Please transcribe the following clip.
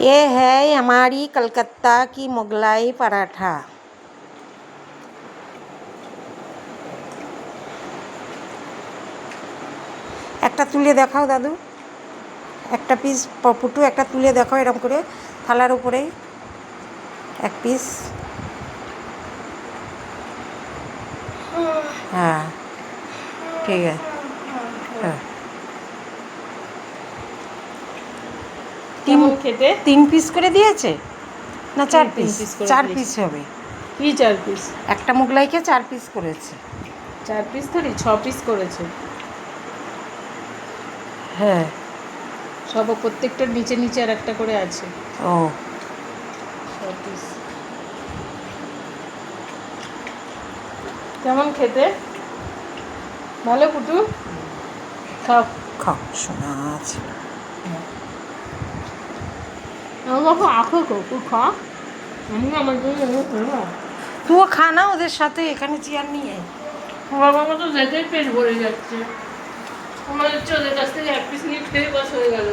ये है हमारी कलकत्ता की मुगलाई पराठा। একটা তুলে দেখাও দাদু, একটা পিস পুটু একটা তুলে দেখাও এরকম করে থালার উপরেই এক পিস। হ্যাঁ ঠিক আছে। হ্যাঁ কেমন খেতে? 3 পিস করে দিয়েছে না 4 পিস? 4 দিয়েছে। পিস হবে। কি 4 পিস? একটা মুগলাইকে 4 পিস করেছে। 4 পিস ধরি 6 পিস করেছে। হ্যাঁ সব প্রত্যেকটার নিচে নিচে আর একটা করে আছে। ও 6 পিস। কেমন খেতে ভালো পুটু? খাও খাও শোনা আছে। আমাকে আখো কো খা। আমি আমার জন্য খাবো। তুইও খা না ওদের সাথে, এখানে চেয়ার নিয়ে। বাবা মা তো যেতেই পেট ভরে যাচ্ছে। আমার হচ্ছে ওদের কাছ থেকে 1 পিস নিয়ে খেয়ে বাস হয়ে গেল।